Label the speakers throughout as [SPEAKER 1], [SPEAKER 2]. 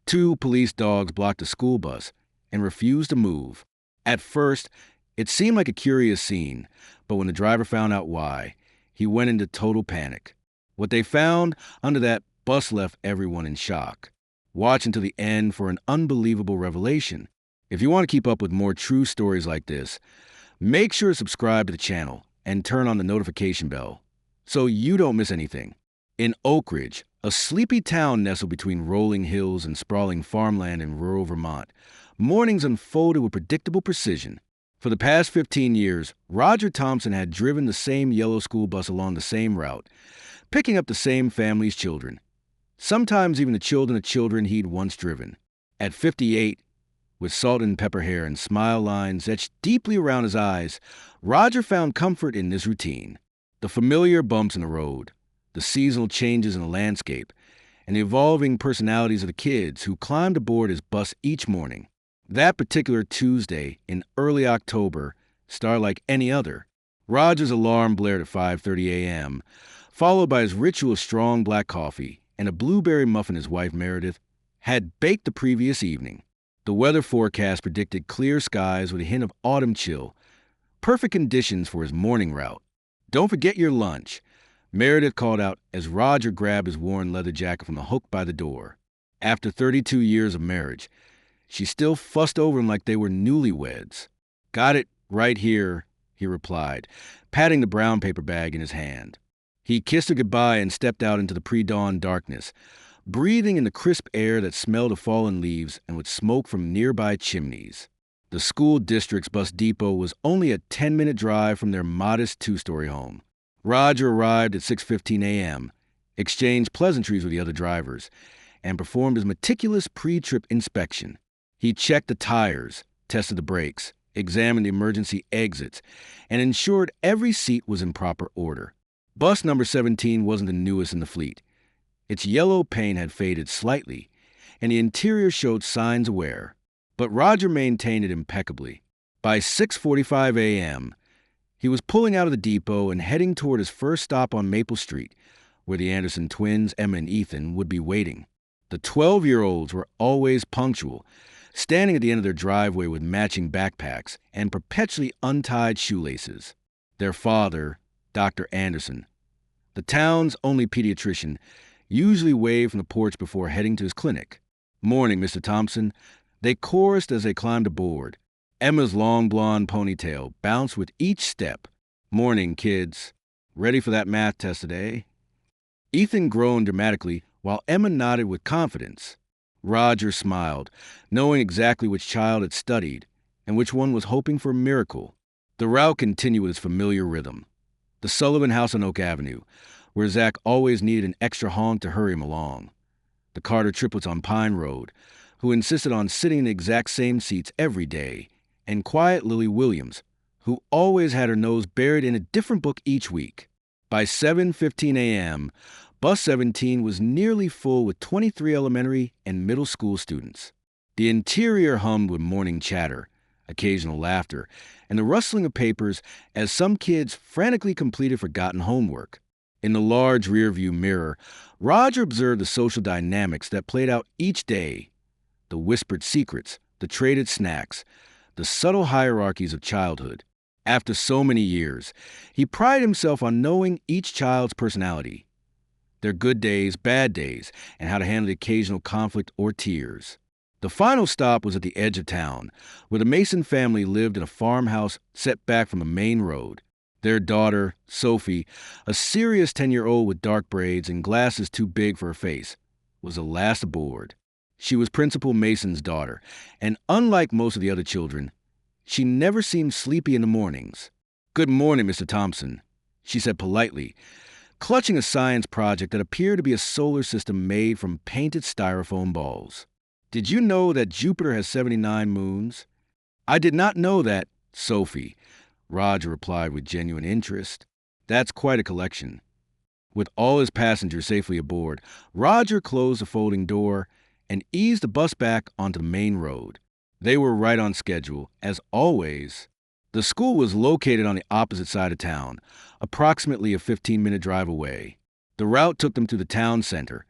[SPEAKER 1] Two police dogs blocked a school bus and refused to move. At first, it seemed like a curious scene, but when the driver found out why, he went into total panic. What they found under that bus left everyone in shock. Watch until the end for an unbelievable revelation. If you want to keep up with more true stories like this, make sure to subscribe to the channel and turn on the notification bell so you don't miss anything. In Oak Ridge, a sleepy town nestled between rolling hills and sprawling farmland in rural Vermont, mornings unfolded with predictable precision. For the past 15 years, Roger Thompson had driven the same yellow school bus along the same route, picking up the same family's children, sometimes even the children of children he'd once driven. At 58, with salt and pepper hair and smile lines etched deeply around his eyes, Roger found comfort in this routine. The familiar bumps in the road, the seasonal changes in the landscape, and the evolving personalities of the kids who climbed aboard his bus each morning. That particular Tuesday in early October started like any other. Roger's alarm blared at 5:30 a.m., followed by his ritual strong black coffee and a blueberry muffin his wife Meredith had baked the previous evening. The weather forecast predicted clear skies with a hint of autumn chill, perfect conditions for his morning route. "Don't forget your lunch," Meredith called out as Roger grabbed his worn leather jacket from the hook by the door. After 32 years of marriage, she still fussed over him like they were newlyweds. "Got it right here," he replied, patting the brown paper bag in his hand. He kissed her goodbye and stepped out into the pre-dawn darkness, breathing in the crisp air that smelled of fallen leaves and with smoke from nearby chimneys. The school district's bus depot was only a 10-minute drive from their modest two-story home. Roger arrived at 6:15 a.m., exchanged pleasantries with the other drivers, and performed his meticulous pre-trip inspection. He checked the tires, tested the brakes, examined the emergency exits, and ensured every seat was in proper order. Bus number 17 wasn't the newest in the fleet. Its yellow paint had faded slightly, and the interior showed signs of wear, but Roger maintained it impeccably. By 6:45 a.m., he was pulling out of the depot and heading toward his first stop on Maple Street, where the Anderson twins, Emma and Ethan, would be waiting. The 12-year-olds were always punctual, standing at the end of their driveway with matching backpacks and perpetually untied shoelaces. Their father, Dr. Anderson, the town's only pediatrician, usually waved from the porch before heading to his clinic. "Morning, Mr. Thompson," they chorused as they climbed aboard. Emma's long blonde ponytail bounced with each step. "Morning, kids. Ready for that math test today?" Ethan groaned dramatically while Emma nodded with confidence. Roger smiled, knowing exactly which child had studied and which one was hoping for a miracle. The route continued with its familiar rhythm. The Sullivan house on Oak Avenue, where Zach always needed an extra honk to hurry him along. The Carter triplets on Pine Road, who insisted on sitting in the exact same seats every day, and quiet Lily Williams, who always had her nose buried in a different book each week. By 7:15 a.m., Bus 17 was nearly full with 23 elementary and middle school students. The interior hummed with morning chatter, occasional laughter, and the rustling of papers as some kids frantically completed forgotten homework. In the large rearview mirror, Roger observed the social dynamics that played out each day. The whispered secrets, the traded snacks, the subtle hierarchies of childhood. After so many years, he prided himself on knowing each child's personality, their good days, bad days, and how to handle the occasional conflict or tears. The final stop was at the edge of town, where the Mason family lived in a farmhouse set back from the main road. Their daughter, Sophie, a serious 10-year-old with dark braids and glasses too big for her face, was the last aboard. She was Principal Mason's daughter, and unlike most of the other children, she never seemed sleepy in the mornings. "Good morning, Mr. Thompson," she said politely, clutching a science project that appeared to be a solar system made from painted styrofoam balls. "Did you know that Jupiter has 79 moons?" "I did not know that, Sophie," Roger replied with genuine interest. "That's quite a collection." With all his passengers safely aboard, Roger closed the folding door and eased the bus back onto the main road. They were right on schedule, as always. The school was located on the opposite side of town, approximately a 15-minute drive away. The route took them to the town center,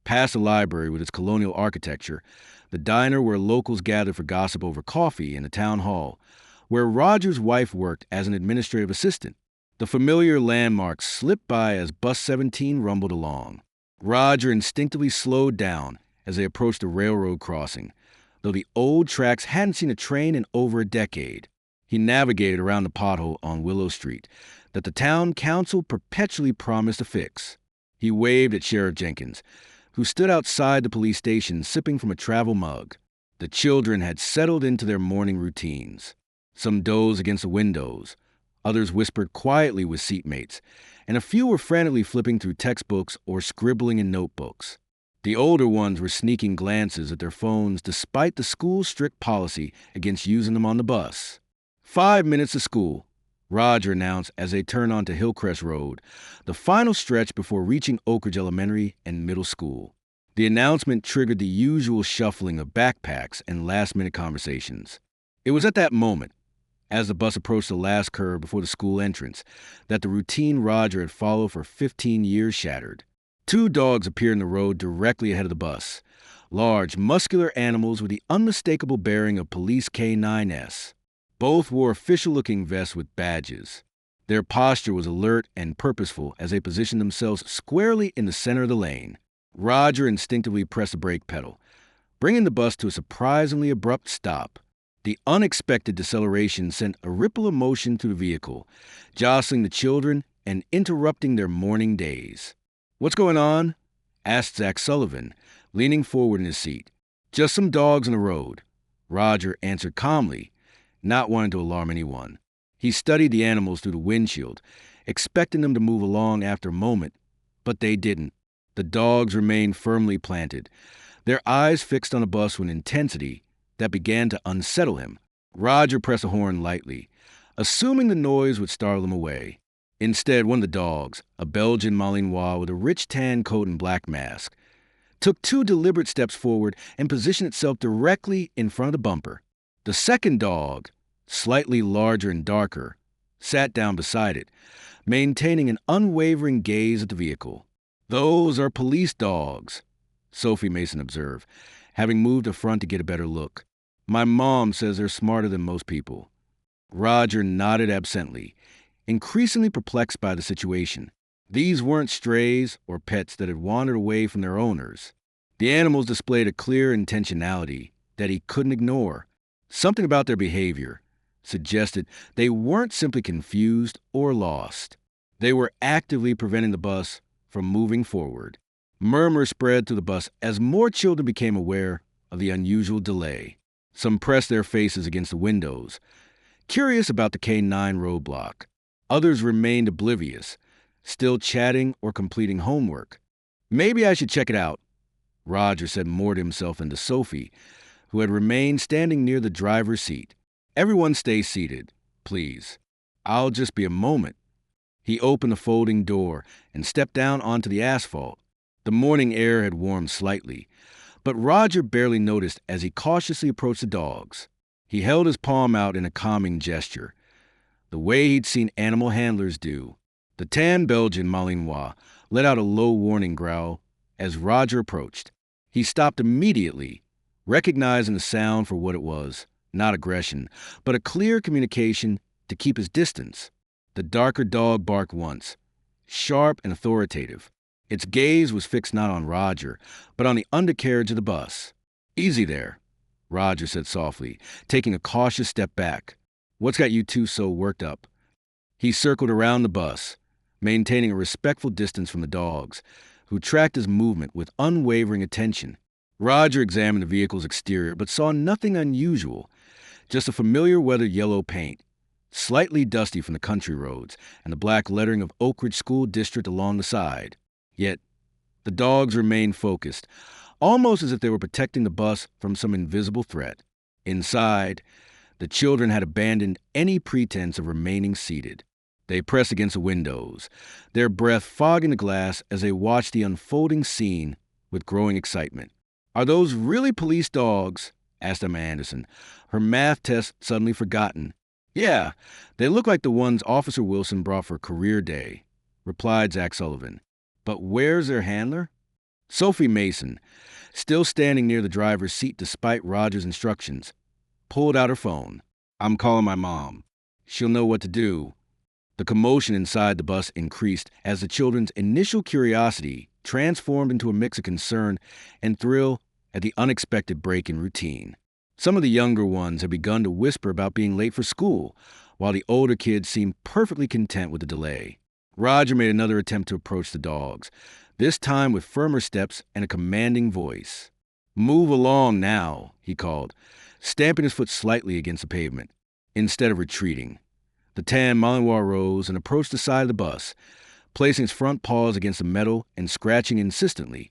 [SPEAKER 1] Past the library with its colonial architecture, the diner where locals gathered for gossip over coffee, and the town hall, where Roger's wife worked as an administrative assistant. The familiar landmarks slipped by as Bus 17 rumbled along. Roger instinctively slowed down as they approached the railroad crossing, though the old tracks hadn't seen a train in over a decade. He navigated around the pothole on Willow Street that the town council perpetually promised to fix. He waved at Sheriff Jenkins, who stood outside the police station sipping from a travel mug. The children had settled into their morning routines. Some dozed against the windows, others whispered quietly with seatmates, and a few were frantically flipping through textbooks or scribbling in notebooks. The older ones were sneaking glances at their phones despite the school's strict policy against using them on the bus. 5 minutes to school, Roger announced as they turned onto Hillcrest Road, the final stretch before reaching Oak Ridge Elementary and Middle School. The announcement triggered the usual shuffling of backpacks and last-minute conversations. It was at that moment, as the bus approached the last curve before the school entrance, that the routine Roger had followed for 15 years shattered. 2 dogs appeared in the road directly ahead of the bus, large, muscular animals with the unmistakable bearing of Police K9S. Both wore official-looking vests with badges. Their posture was alert and purposeful as they positioned themselves squarely in the center of the lane. Roger instinctively pressed the brake pedal, bringing the bus to a surprisingly abrupt stop. The unexpected deceleration sent a ripple of motion through the vehicle, jostling the children and interrupting their morning days. "What's going on?" asked Zach Sullivan, leaning forward in his seat. "Just some dogs in the road," Roger answered calmly, not wanting to alarm anyone. He studied the animals through the windshield, expecting them to move along after a moment, but they didn't. The dogs remained firmly planted, their eyes fixed on the bus with an intensity that began to unsettle him. Roger pressed the horn lightly, assuming the noise would startle them away. Instead, one of the dogs, a Belgian Malinois with a rich tan coat and black mask, took 2 deliberate steps forward and positioned itself directly in front of the bumper. The second dog, slightly larger and darker, sat down beside it, maintaining an unwavering gaze at the vehicle. "Those are police dogs," Sophie Mason observed, having moved to front to get a better look. "My mom says they're smarter than most people." Roger nodded absently, increasingly perplexed by the situation. These weren't strays or pets that had wandered away from their owners. The animals displayed a clear intentionality that he couldn't ignore. Something about their behavior suggested they weren't simply confused or lost. They were actively preventing the bus from moving forward. Murmurs spread through the bus as more children became aware of the unusual delay. Some pressed their faces against the windows, curious about the K9 roadblock. Others remained oblivious, still chatting or completing homework. "Maybe I should check it out," Roger said more to himself than to Sophie, who had remained standing near the driver's seat. "Everyone stay seated, please. I'll just be a moment." He opened the folding door and stepped down onto the asphalt. The morning air had warmed slightly, but Roger barely noticed as he cautiously approached the dogs. He held his palm out in a calming gesture, the way he'd seen animal handlers do. The tan Belgian Malinois let out a low warning growl as Roger approached. He stopped immediately, recognizing the sound for what it was, not aggression, but a clear communication to keep his distance. The darker dog barked once, sharp and authoritative. Its gaze was fixed not on Roger, but on the undercarriage of the bus. "Easy there," Roger said softly, taking a cautious step back. "What's got you 2 so worked up?" He circled around the bus, maintaining a respectful distance from the dogs, who tracked his movement with unwavering attention. Roger examined the vehicle's exterior, but saw nothing unusual, just a familiar weathered yellow paint, slightly dusty from the country roads, and the black lettering of Oak Ridge School District along the side. Yet, the dogs remained focused, almost as if they were protecting the bus from some invisible threat. Inside, the children had abandoned any pretense of remaining seated. They pressed against the windows, their breath fogging the glass as they watched the unfolding scene with growing excitement. "Are those really police dogs?" asked Emma Anderson, her math test suddenly forgotten. "Yeah, they look like the ones Officer Wilson brought for career day," replied Zach Sullivan. "But where's their handler?" Sophie Mason, still standing near the driver's seat despite Roger's instructions, pulled out her phone. "I'm calling my mom. She'll know what to do." The commotion inside the bus increased as the children's initial curiosity transformed into a mix of concern and thrill at the unexpected break in routine. Some of the younger ones had begun to whisper about being late for school, while the older kids seemed perfectly content with the delay. Roger made another attempt to approach the dogs, this time with firmer steps and a commanding voice. "Move along now," he called, stamping his foot slightly against the pavement. Instead of retreating, the tan Malinois rose and approached the side of the bus, placing his front paws against the metal and scratching insistently,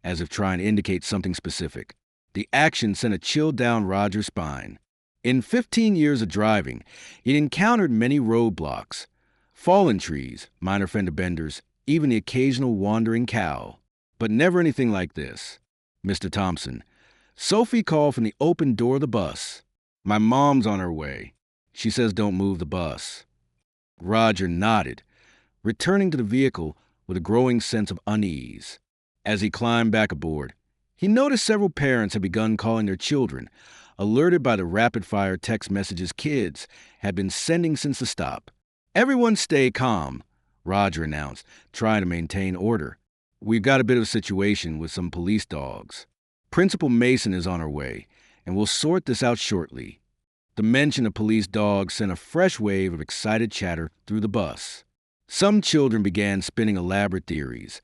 [SPEAKER 1] as if trying to indicate something specific. The action sent a chill down Roger's spine. In 15 years of driving, he'd encountered many roadblocks, fallen trees, minor fender benders, even the occasional wandering cow. But never anything like this. "Mr. Thompson," Sophie called from the open door of the bus. "My mom's on her way. She says don't move the bus." Roger nodded, returning to the vehicle with a growing sense of unease. As he climbed back aboard, he noticed several parents had begun calling their children, alerted by the rapid-fire text messages kids had been sending since the stop. "Everyone stay calm," Roger announced, trying to maintain order. "We've got a bit of a situation with some police dogs. Principal Mason is on her way, and we'll sort this out shortly." The mention of police dogs sent a fresh wave of excited chatter through the bus. Some children began spinning elaborate theories,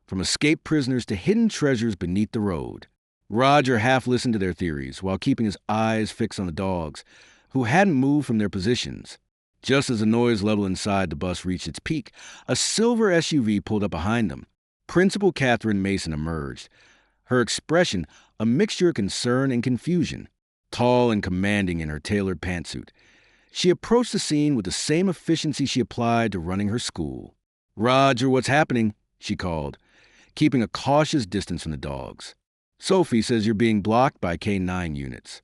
[SPEAKER 1] from escaped prisoners to hidden treasures beneath the road. Roger half listened to their theories while keeping his eyes fixed on the dogs, who hadn't moved from their positions. Just as the noise level inside the bus reached its peak, a silver SUV pulled up behind them. Principal Catherine Mason emerged, her expression a mixture of concern and confusion. Tall and commanding in her tailored pantsuit, she approached the scene with the same efficiency she applied to running her school. "Roger, what's happening?" she called, keeping a cautious distance from the dogs. "Sophie says you're being blocked by K9 units."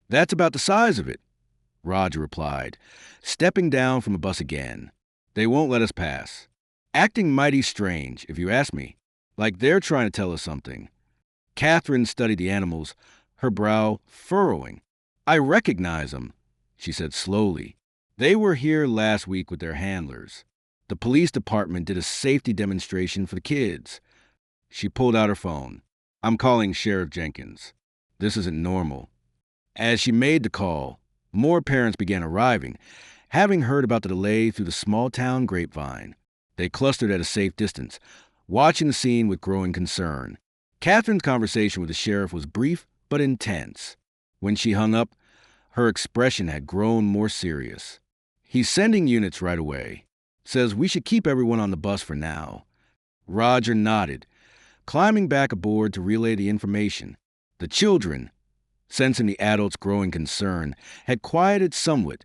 [SPEAKER 1] "That's about the size of it," Roger replied, stepping down from the bus again. "They won't let us pass. Acting mighty strange, if you ask me, like they're trying to tell us something." Catherine studied the animals, her brow furrowing. "I recognize them," she said slowly. "They were here last week with their handlers. The police department did a safety demonstration for the kids." She pulled out her phone. "I'm calling Sheriff Jenkins. This isn't normal." As she made the call, more parents began arriving, having heard about the delay through the small-town grapevine. They clustered at a safe distance, watching the scene with growing concern. Catherine's conversation with the sheriff was brief but intense. When she hung up, her expression had grown more serious. "He's sending units right away. Says we should keep everyone on the bus for now." Roger nodded, climbing back aboard to relay the information. The children, sensing the adults' growing concern, had quieted somewhat,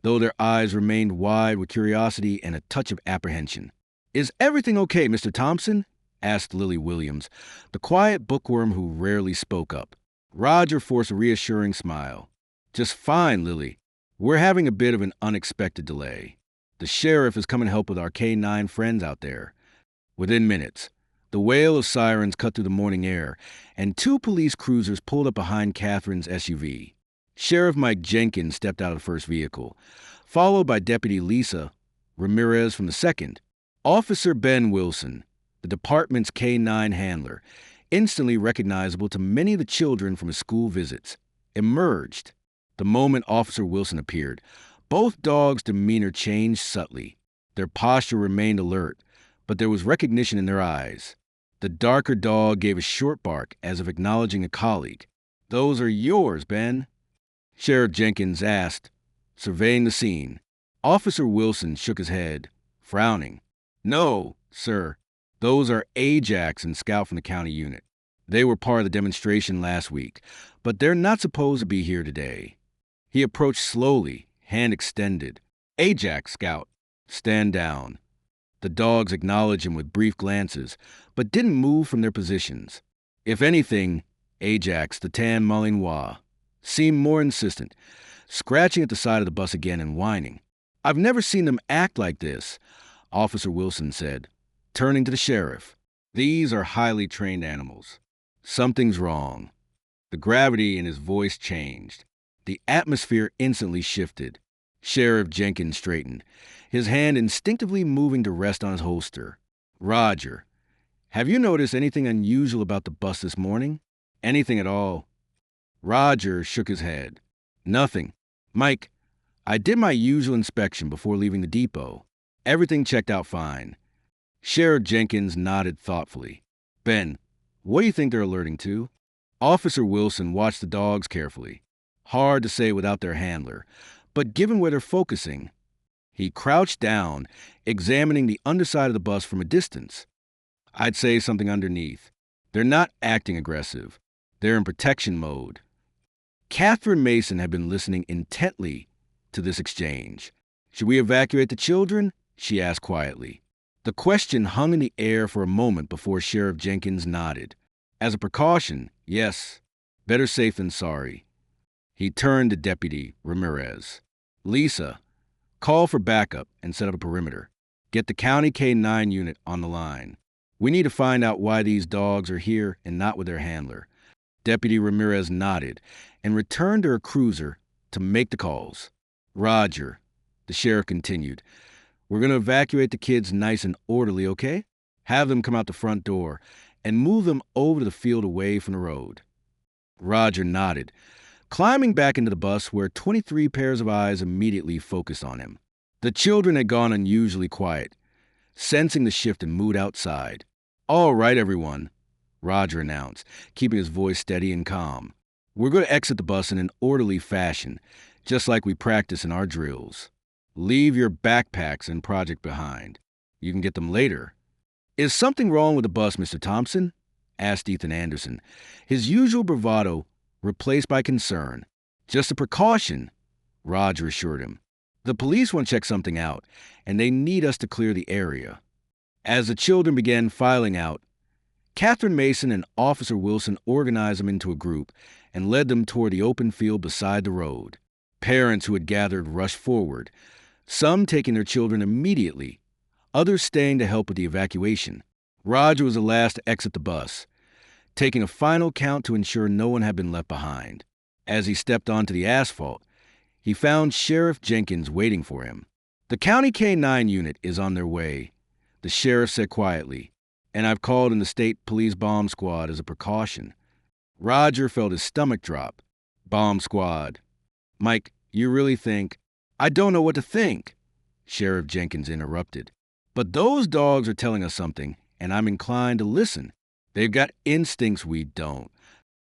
[SPEAKER 1] though their eyes remained wide with curiosity and a touch of apprehension. "Is everything okay, Mr. Thompson?" asked Lily Williams, the quiet bookworm who rarely spoke up. Roger forced a reassuring smile. "Just fine, Lily. We're having a bit of an unexpected delay. The sheriff is coming to help with our K9 friends out there." Within minutes, the wail of sirens cut through the morning air, and 2 police cruisers pulled up behind Catherine's SUV. Sheriff Mike Jenkins stepped out of the first vehicle, followed by Deputy Lisa Ramirez from the second. Officer Ben Wilson, the department's K9 handler, instantly recognizable to many of the children from his school visits, emerged. The moment Officer Wilson appeared, both dogs' demeanor changed subtly. Their posture remained alert, but there was recognition in their eyes. The darker dog gave a short bark as if acknowledging a colleague. "Those are yours, Ben?" Sheriff Jenkins asked, surveying the scene. Officer Wilson shook his head, frowning. "No, sir. Those are Ajax and Scout from the county unit. They were part of the demonstration last week, but they're not supposed to be here today." He approached slowly, hand extended. "Ajax, Scout. Stand down." The dogs acknowledged him with brief glances, but didn't move from their positions. If anything, Ajax, the tan Malinois, seemed more insistent, scratching at the side of the bus again and whining. "I've never seen them act like this," Officer Wilson said, turning to the sheriff. These are highly trained animals. Something's wrong. The gravity in his voice changed. The atmosphere instantly shifted. Sheriff Jenkins straightened, his hand instinctively moving to rest on his holster. Roger, have you noticed anything unusual about the bus this morning? Anything at all? Roger shook his head. Nothing. Mike, I did my usual inspection before leaving the depot. Everything checked out fine. Sheriff Jenkins nodded thoughtfully. Ben, what do you think they're alerting to? Officer Wilson watched the dogs carefully. Hard to say without their handler, but given where they're focusing, he crouched down, examining the underside of the bus from a distance. I'd say something underneath. They're not acting aggressive. They're in protection mode. Catherine Mason had been listening intently to this exchange. Should we evacuate the children? She asked quietly. The question hung in the air for a moment before Sheriff Jenkins nodded. As a precaution, yes. Better safe than sorry. He turned to Deputy Ramirez. Lisa, call for backup and set up a perimeter. Get the County K-9 unit on the line. We need to find out why these dogs are here and not with their handler. Deputy Ramirez nodded and returned to her cruiser to make the calls. Roger, the sheriff continued. We're going to evacuate the kids nice and orderly, okay? Have them come out the front door and move them over to the field away from the road. Roger nodded, climbing back into the bus where 23 pairs of eyes immediately focused on him. The children had gone unusually quiet, sensing the shift in mood outside. All right, everyone, Roger announced, keeping his voice steady and calm. We're going to exit the bus in an orderly fashion, just like we practice in our drills. Leave your backpacks and project behind. You can get them later. Is something wrong with the bus, Mr. Thompson? Asked Ethan Anderson, his usual bravado replaced by concern. Just a precaution, Roger assured him. The police want to check something out, and they need us to clear the area. As the children began filing out, Catherine Mason and Officer Wilson organized them into a group and led them toward the open field beside the road. Parents who had gathered rushed forward, some taking their children immediately, others staying to help with the evacuation. Roger was the last to exit the bus, taking a final count to ensure no one had been left behind. As he stepped onto the asphalt, he found Sheriff Jenkins waiting for him. The County K-9 unit is on their way, the sheriff said quietly, and I've called in the state police bomb squad as a precaution. Roger felt his stomach drop. Bomb squad. Mike, you really think? I don't know what to think, Sheriff Jenkins interrupted. But those dogs are telling us something, and I'm inclined to listen. They've got instincts we don't.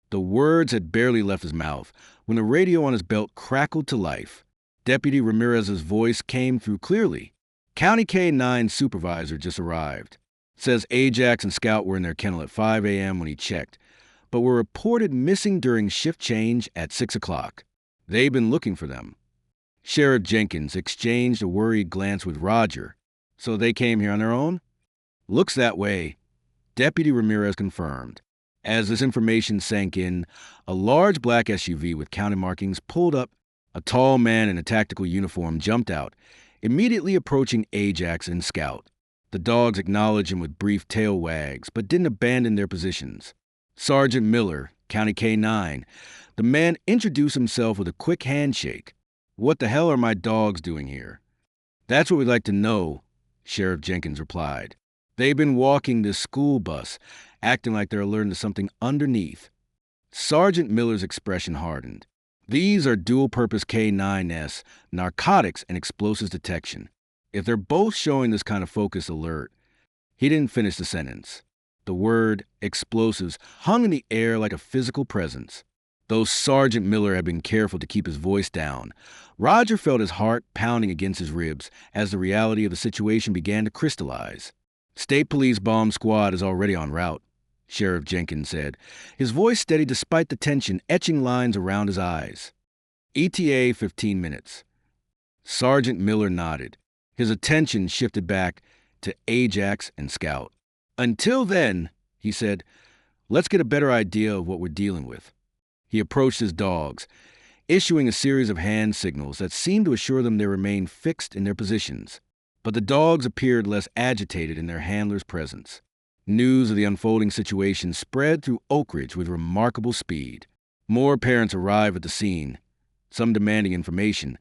[SPEAKER 1] The words had barely left his mouth when the radio on his belt crackled to life. Deputy Ramirez's voice came through clearly. County K-9 supervisor just arrived. Says Ajax and Scout were in their kennel at 5 a.m. when he checked, but were reported missing during shift change at 6 o'clock. They've been looking for them. Sheriff Jenkins exchanged a worried glance with Roger. So they came here on their own? Looks that way, Deputy Ramirez confirmed. As this information sank in, a large black SUV with county markings pulled up. A tall man in a tactical uniform jumped out, immediately approaching Ajax and Scout. The dogs acknowledged him with brief tail wags, but didn't abandon their positions. Sergeant Miller, County K-9. The man introduced himself with a quick handshake. What the hell are my dogs doing here? That's what we'd like to know, Sheriff Jenkins replied. They've been walking this school bus, acting like they're alerting to something underneath. Sergeant Miller's expression hardened. These are dual-purpose K-9S, narcotics and explosives detection. If they're both showing this kind of focused alert, he didn't finish the sentence. The word explosives hung in the air like a physical presence. Though Sergeant Miller had been careful to keep his voice down, Roger felt his heart pounding against his ribs as the reality of the situation began to crystallize. State Police Bomb Squad is already en route, Sheriff Jenkins said, his voice steady despite the tension etching lines around his eyes. ETA 15 minutes. Sergeant Miller nodded. His attention shifted back to Ajax and Scout. Until then, he said, let's get a better idea of what we're dealing with. He approached his dogs, issuing a series of hand signals that seemed to assure them they remained fixed in their positions. But the dogs appeared less agitated in their handler's presence. News of the unfolding situation spread through Oak Ridge with remarkable speed. More parents arrived at the scene, some demanding information,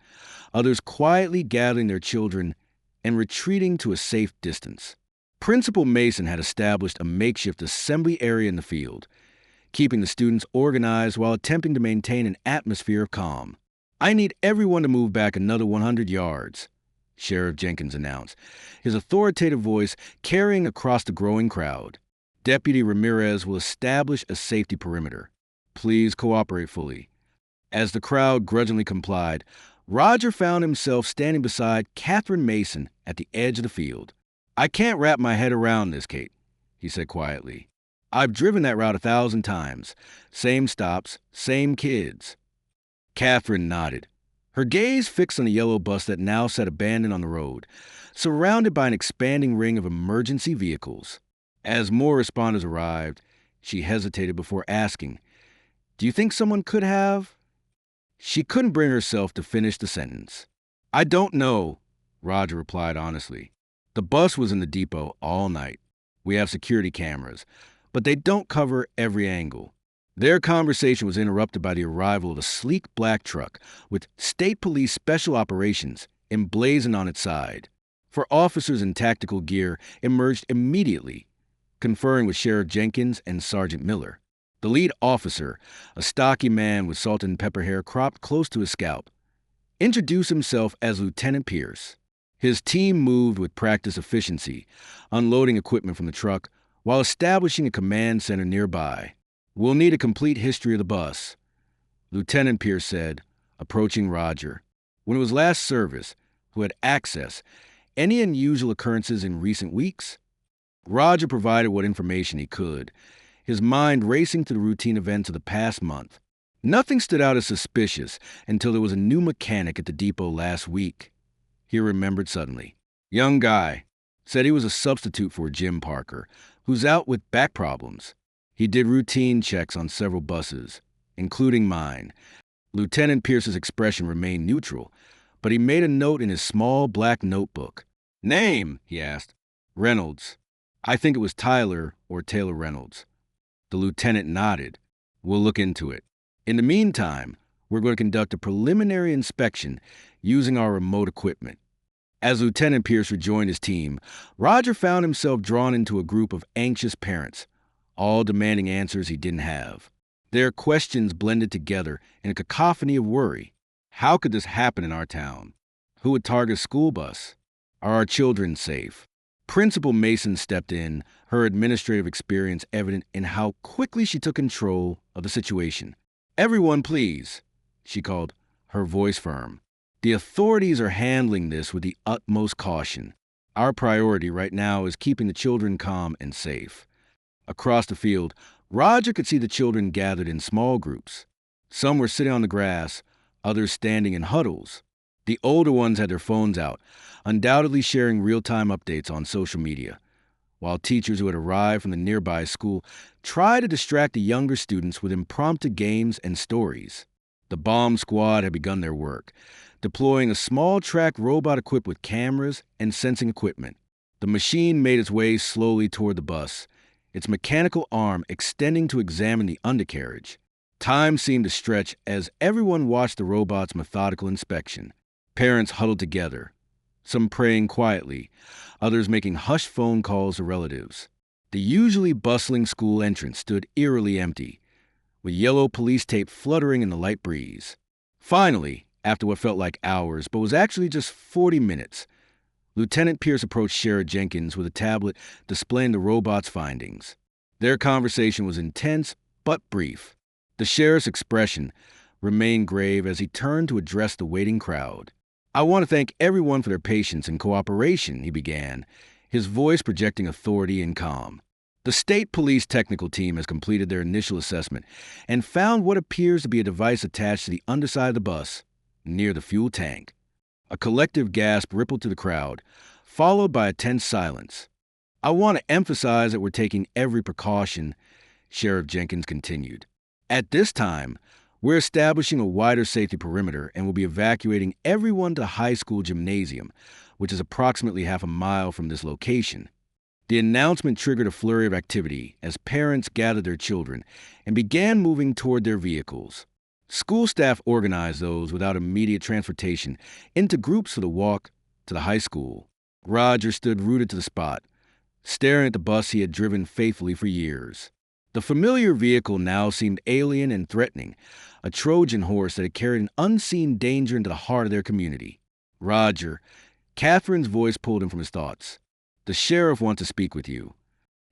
[SPEAKER 1] others quietly gathering their children and retreating to a safe distance. Principal Mason had established a makeshift assembly area in the field, keeping the students organized while attempting to maintain an atmosphere of calm. "I need everyone to move back another 100 yards," Sheriff Jenkins announced, his authoritative voice carrying across the growing crowd. "Deputy Ramirez will establish a safety perimeter. Please cooperate fully." As the crowd grudgingly complied, Roger found himself standing beside Catherine Mason at the edge of the field. "I can't wrap my head around this, Kate," he said quietly. "I've driven that route 1,000 times. Same stops, same kids." Catherine nodded, her gaze fixed on the yellow bus that now sat abandoned on the road, surrounded by an expanding ring of emergency vehicles. As more responders arrived, she hesitated before asking, "Do you think someone could have?" She couldn't bring herself to finish the sentence. "I don't know," Roger replied honestly. "The bus was in the depot all night. We have security cameras, but they don't cover every angle." Their conversation was interrupted by the arrival of a sleek black truck with State Police Special Operations emblazoned on its side. Four officers in tactical gear emerged immediately, conferring with Sheriff Jenkins and Sergeant Miller. The lead officer, a stocky man with salt and pepper hair cropped close to his scalp, introduced himself as Lieutenant Pierce. His team moved with practiced efficiency, unloading equipment from the truck while establishing a command center nearby. "We'll need a complete history of the bus," Lieutenant Pierce said, approaching Roger. "When it was last serviced, who had access, any unusual occurrences in recent weeks?" Roger provided what information he could, his mind racing through the routine events of the past month. Nothing stood out as suspicious until there was a new mechanic at the depot last week. He remembered suddenly. "Young guy. Said he was a substitute for Jim Parker, who's out with back problems. He did routine checks on several buses, including mine." Lieutenant Pierce's expression remained neutral, but he made a note in his small black notebook. "Name?" he asked. "Reynolds. I think it was Tyler or Taylor Reynolds." The lieutenant nodded. "We'll look into it. In the meantime, we're going to conduct a preliminary inspection using our remote equipment." As Lieutenant Pierce rejoined his team, Roger found himself drawn into a group of anxious parents, all demanding answers he didn't have. Their questions blended together in a cacophony of worry. How could this happen in our town? Who would target a school bus? Are our children safe? Principal Mason stepped in, her administrative experience evident in how quickly she took control of the situation. "Everyone, please," she called, her voice firm. "The authorities are handling this with the utmost caution. Our priority right now is keeping the children calm and safe." Across the field, Roger could see the children gathered in small groups. Some were sitting on the grass, others standing in huddles. The older ones had their phones out, undoubtedly sharing real-time updates on social media, while teachers who had arrived from the nearby school tried to distract the younger students with impromptu games and stories. The bomb squad had begun their work, deploying a small track robot equipped with cameras and sensing equipment. The machine made its way slowly toward the bus, its mechanical arm extending to examine the undercarriage. Time seemed to stretch as everyone watched the robot's methodical inspection. Parents huddled together, some praying quietly, others making hushed phone calls to relatives. The usually bustling school entrance stood eerily empty, with yellow police tape fluttering in the light breeze. Finally, after what felt like hours, but was actually just 40 minutes, Lieutenant Pierce approached Sheriff Jenkins with a tablet displaying the robot's findings. Their conversation was intense but brief. The sheriff's expression remained grave as he turned to address the waiting crowd. "I want to thank everyone for their patience and cooperation," he began, his voice projecting authority and calm. "The state police technical team has completed their initial assessment and found what appears to be a device attached to the underside of the bus, near the fuel tank." A collective gasp rippled through the crowd, followed by a tense silence. "I want to emphasize that we're taking every precaution," Sheriff Jenkins continued. "At this time, we're establishing a wider safety perimeter and will be evacuating everyone to high school gymnasium, which is approximately half a mile from this location." The announcement triggered a flurry of activity as parents gathered their children and began moving toward their vehicles. School staff organized those without immediate transportation into groups for the walk to the high school. Roger stood rooted to the spot, staring at the bus he had driven faithfully for years. The familiar vehicle now seemed alien and threatening, a Trojan horse that had carried an unseen danger into the heart of their community. Roger, Catherine's voice pulled him from his thoughts. The sheriff wants to speak with you.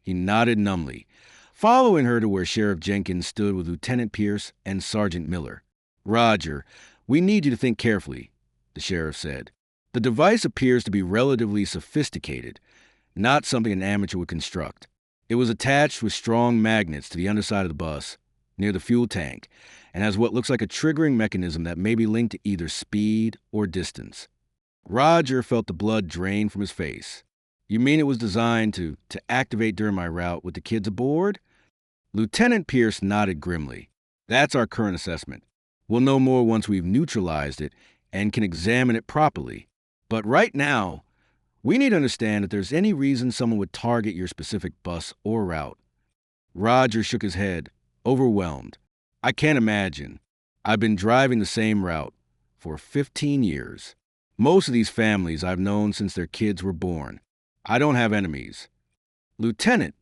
[SPEAKER 1] He nodded numbly, following her to where Sheriff Jenkins stood with Lieutenant Pierce and Sergeant Miller. Roger, we need you to think carefully, the sheriff said. The device appears to be relatively sophisticated, not something an amateur would construct. It was attached with strong magnets to the underside of the bus, near the fuel tank, and has what looks like a triggering mechanism that may be linked to either speed or distance. Roger felt the blood drain from his face. You mean it was designed to activate during my route with the kids aboard? Lieutenant Pierce nodded grimly. That's our current assessment. We'll know more once we've neutralized it and can examine it properly. But right now, we need to understand if there's any reason someone would target your specific bus or route. Roger shook his head, overwhelmed. I can't imagine. I've been driving the same route for 15 years. Most of these families I've known since their kids were born. I don't have enemies. Lieutenant,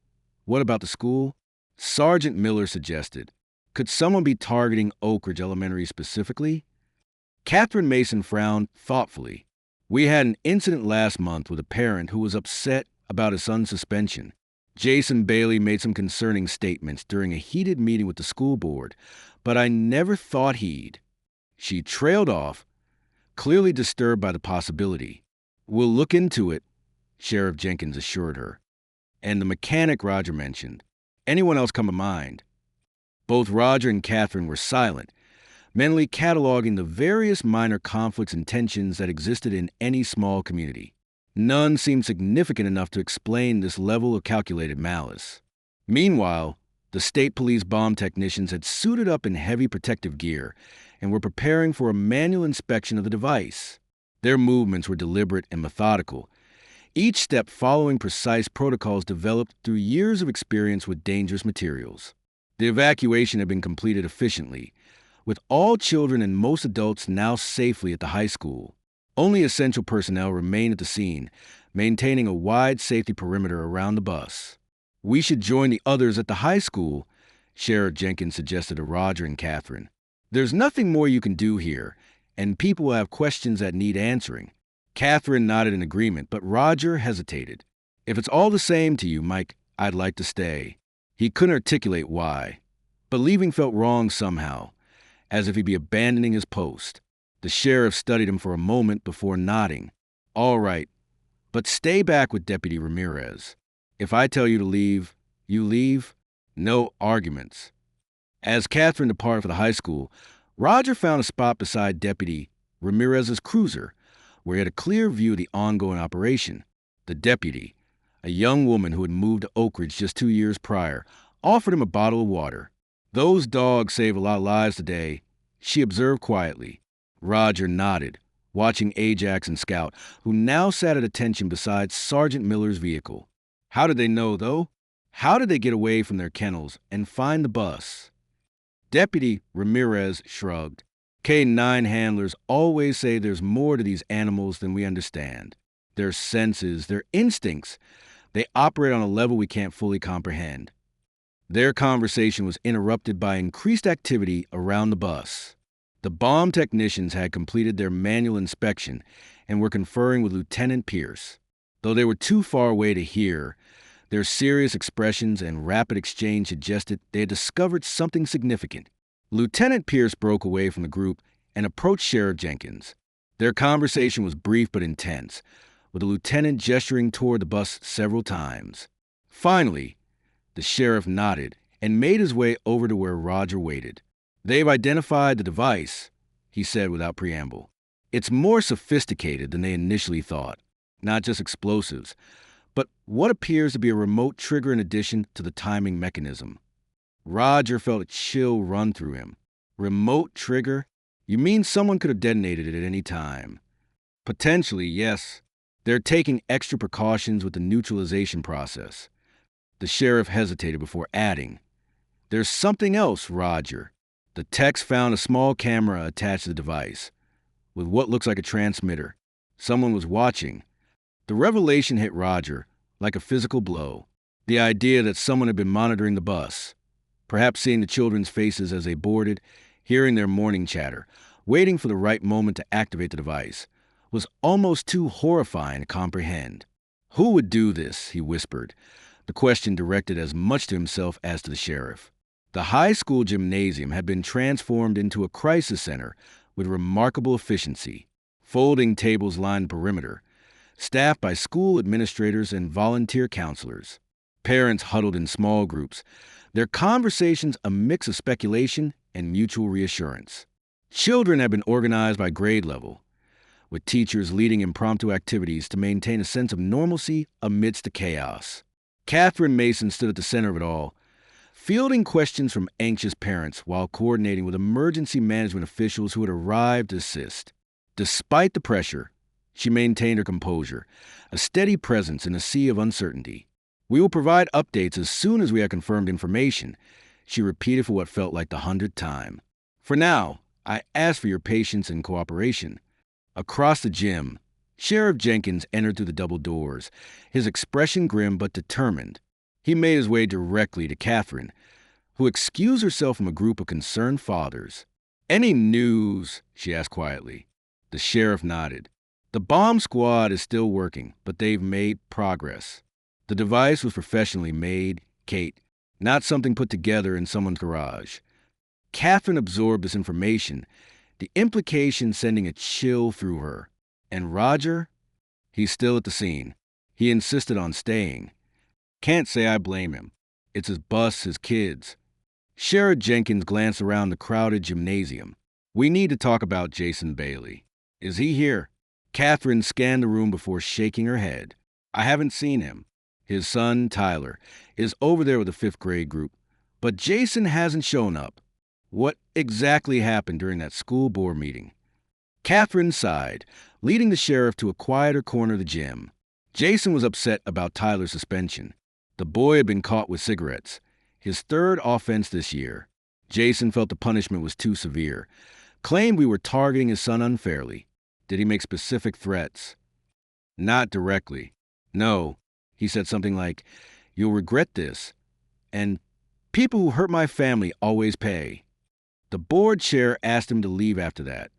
[SPEAKER 1] what about the school? Sergeant Miller suggested. Could someone be targeting Oak Ridge Elementary specifically? Catherine Mason frowned thoughtfully. We had an incident last month with a parent who was upset about his son's suspension. Jason Bailey made some concerning statements during a heated meeting with the school board, but I never thought he'd. She trailed off, clearly disturbed by the possibility. We'll look into it, Sheriff Jenkins assured her. And the mechanic Roger mentioned. Anyone else come to mind? Both Roger and Catherine were silent, mentally cataloging the various minor conflicts and tensions that existed in any small community. None seemed significant enough to explain this level of calculated malice. Meanwhile, the state police bomb technicians had suited up in heavy protective gear and were preparing for a manual inspection of the device. Their movements were deliberate and methodical, each step following precise protocols developed through years of experience with dangerous materials. The evacuation had been completed efficiently, with all children and most adults now safely at the high school. Only essential personnel remained at the scene, maintaining a wide safety perimeter around the bus. We should join the others at the high school, Sheriff Jenkins suggested to Roger and Catherine. There's nothing more you can do here, and people will have questions that need answering. Catherine nodded in agreement, but Roger hesitated. If it's all the same to you, Mike, I'd like to stay. He couldn't articulate why, but leaving felt wrong somehow, as if he'd be abandoning his post. The sheriff studied him for a moment before nodding. All right, but stay back with Deputy Ramirez. If I tell you to leave, you leave. No arguments. As Catherine departed for the high school, Roger found a spot beside Deputy Ramirez's cruiser, where he had a clear view of the ongoing operation. The deputy, a young woman who had moved to Oak Ridge just 2 years prior, offered him a bottle of water. Those dogs save a lot of lives today, she observed quietly. Roger nodded, watching Ajax and Scout, who now sat at attention beside Sergeant Miller's vehicle. How did they know, though? How did they get away from their kennels and find the bus? Deputy Ramirez shrugged. K-9 handlers always say there's more to these animals than we understand. Their senses, their instincts, they operate on a level we can't fully comprehend. Their conversation was interrupted by increased activity around the bus. The bomb technicians had completed their manual inspection and were conferring with Lieutenant Pierce. Though they were too far away to hear, their serious expressions and rapid exchange suggested they had discovered something significant. Lieutenant Pierce broke away from the group and approached Sheriff Jenkins. Their conversation was brief but intense, with the lieutenant gesturing toward the bus several times. Finally, the sheriff nodded and made his way over to where Roger waited. They've identified the device, he said without preamble. It's more sophisticated than they initially thought. Not just explosives, but what appears to be a remote trigger in addition to the timing mechanism. Roger felt a chill run through him. Remote trigger? You mean someone could have detonated it at any time? Potentially, yes. They're taking extra precautions with the neutralization process. The sheriff hesitated before adding, "There's something else, Roger." The techs found a small camera attached to the device, with what looks like a transmitter. Someone was watching. The revelation hit Roger like a physical blow. The idea that someone had been monitoring the bus, perhaps seeing the children's faces as they boarded, hearing their morning chatter, waiting for the right moment to activate the device, was almost too horrifying to comprehend. Who would do this? He whispered, the question directed as much to himself as to the sheriff. The high school gymnasium had been transformed into a crisis center with remarkable efficiency. Folding tables lined the perimeter, staffed by school administrators and volunteer counselors. Parents huddled in small groups, their conversations a mix of speculation and mutual reassurance. Children had been organized by grade level, with teachers leading impromptu activities to maintain a sense of normalcy amidst the chaos. Catherine Mason stood at the center of it all, fielding questions from anxious parents while coordinating with emergency management officials who had arrived to assist. Despite the pressure, she maintained her composure, a steady presence in a sea of uncertainty. "We will provide updates as soon as we have confirmed information," she repeated for what felt like the 100th time. "For now, I ask for your patience and cooperation." Across the gym, Sheriff Jenkins entered through the double doors, his expression grim but determined. He made his way directly to Catherine, who excused herself from a group of concerned fathers. "Any news?" she asked quietly. The sheriff nodded. "The bomb squad is still working, but they've made progress. The device was professionally made, Kate, not something put together in someone's garage." Catherine absorbed this information, the implication sending a chill through her. "And Roger? He's still at the scene. He insisted on staying. Can't say I blame him. It's his bus, his kids." Sheriff Jenkins glanced around the crowded gymnasium. "We need to talk about Jason Bailey. Is he here?" Catherine scanned the room before shaking her head. "I haven't seen him. His son, Tyler, is over there with the 5th grade group, but Jason hasn't shown up. What exactly happened during that school board meeting?" Catherine sighed, leading the sheriff to a quieter corner of the gym. Jason was upset about Tyler's suspension. The boy had been caught with cigarettes, his 3rd offense this year. Jason felt the punishment was too severe, claimed we were targeting his son unfairly. Did he make specific threats? "Not directly. No. He said something like, 'You'll regret this,' and 'People who hurt my family always pay.' The board chair asked him to leave after that."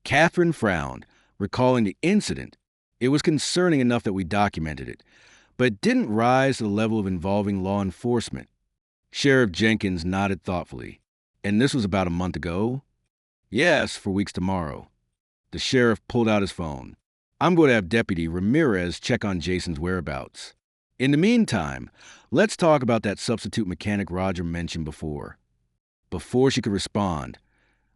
[SPEAKER 1] Catherine frowned, recalling the incident. It was concerning enough that we documented it, but it didn't rise to the level of involving law enforcement. Sheriff Jenkins nodded thoughtfully. "And this was about a month ago?" "Yes, for weeks tomorrow." The sheriff pulled out his phone. "I'm going to have Deputy Ramirez check on Jason's whereabouts. In the meantime, let's talk about that substitute mechanic Roger mentioned before." Before she could respond,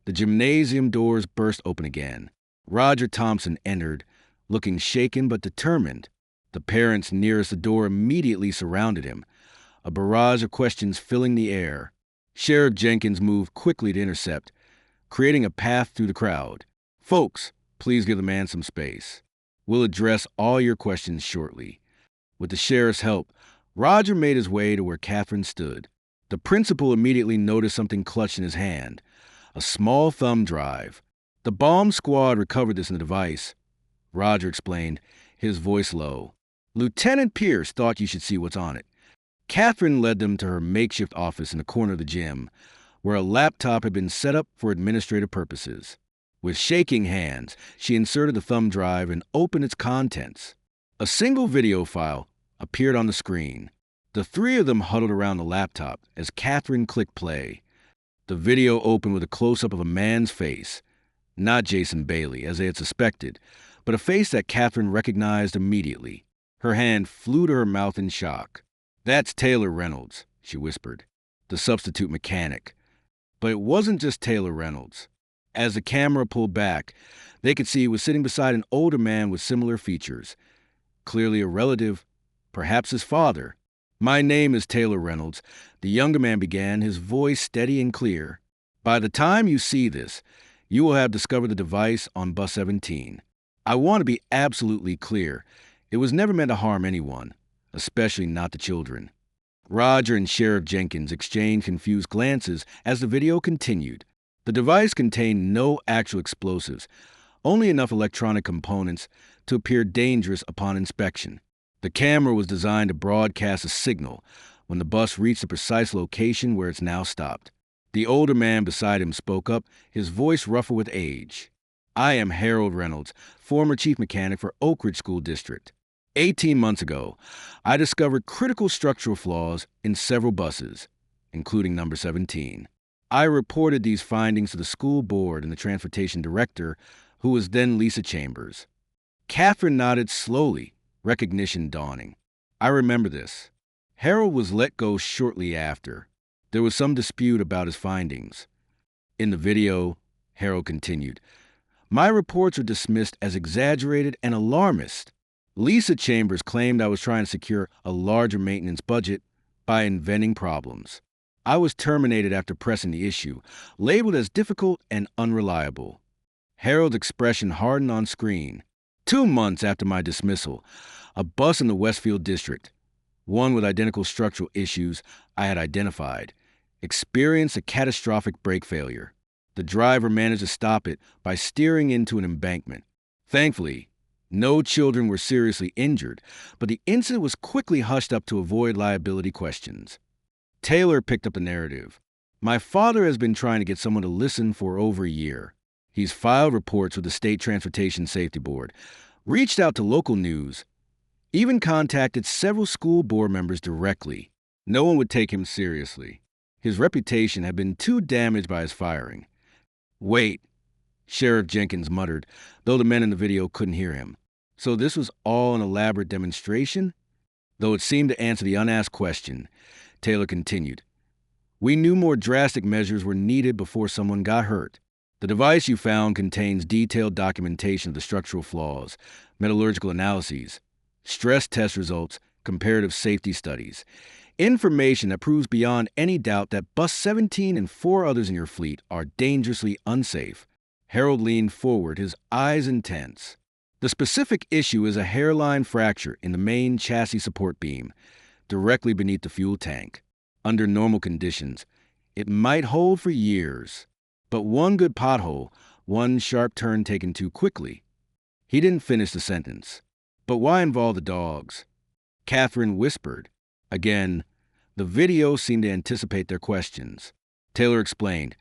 [SPEAKER 1] the gymnasium doors burst open again. Roger Thompson entered, looking shaken but determined. The parents nearest the door immediately surrounded him, a barrage of questions filling the air. Sheriff Jenkins moved quickly to intercept, creating a path through the crowd. "Folks, please give the man some space. We'll address all your questions shortly." With the sheriff's help, Roger made his way to where Catherine stood. The principal immediately noticed something clutched in his hand, a small thumb drive. "The bomb squad recovered this in the device," Roger explained, his voice low. "Lieutenant Pierce thought you should see what's on it." Catherine led them to her makeshift office in the corner of the gym, where a laptop had been set up for administrative purposes. With shaking hands, she inserted the thumb drive and opened its contents. A single video file appeared on the screen. The 3 of them huddled around the laptop as Catherine clicked play. The video opened with a close-up of a man's face. Not Jason Bailey, as they had suspected, but a face that Catherine recognized immediately. Her hand flew to her mouth in shock. "That's Taylor Reynolds," she whispered, "the substitute mechanic." But it wasn't just Taylor Reynolds. As the camera pulled back, they could see he was sitting beside an older man with similar features. Clearly a relative, perhaps his father. "My name is Taylor Reynolds," the younger man began, his voice steady and clear. "By the time you see this, you will have discovered the device on bus 17. I want to be absolutely clear. It was never meant to harm anyone, especially not the children. Roger and Sheriff Jenkins exchanged confused glances as the video continued. The device contained no actual explosives, only enough electronic components to appear dangerous upon inspection. The camera was designed to broadcast a signal when the bus reached the precise location where it's now stopped. The older man beside him spoke up, his voice ruffled with age. I am Harold Reynolds, former chief mechanic for Oak Ridge School District. 18 months ago, I discovered critical structural flaws in several buses, including number 17. I reported these findings to the school board and the transportation director, who was then Lisa Chambers. Catherine nodded slowly, recognition dawning. I remember this. Harold was let go shortly after. There was some dispute about his findings. In the video, Harold continued, my reports were dismissed as exaggerated and alarmist. Lisa Chambers claimed I was trying to secure a larger maintenance budget by inventing problems. I was terminated after pressing the issue, labeled as difficult and unreliable. Harold's expression hardened on screen. 2 months after my dismissal, a bus in the Westfield district, one with identical structural issues I had identified, experienced a catastrophic brake failure. The driver managed to stop it by steering into an embankment. Thankfully, no children were seriously injured, but the incident was quickly hushed up to avoid liability questions. Taylor picked up the narrative. My father has been trying to get someone to listen for over a year. He's filed reports with the State Transportation Safety Board, reached out to local news, even contacted several school board members directly. No one would take him seriously. His reputation had been too damaged by his firing. Wait, Sheriff Jenkins muttered, though the men in the video couldn't hear him. So this was all an elaborate demonstration? Though it seemed to answer the unasked question, Taylor continued. We knew more drastic measures were needed before someone got hurt. The device you found contains detailed documentation of the structural flaws, metallurgical analyses, stress test results, comparative safety studies, information that proves beyond any doubt that Bus 17 and 4 others in your fleet are dangerously unsafe. Harold leaned forward, his eyes intense. The specific issue is a hairline fracture in the main chassis support beam, directly beneath the fuel tank. Under normal conditions, it might hold for years. But one good pothole, one sharp turn taken too quickly. He didn't finish the sentence. But why involve the dogs? Catherine whispered. Again, the video seemed to anticipate their questions. Taylor explained,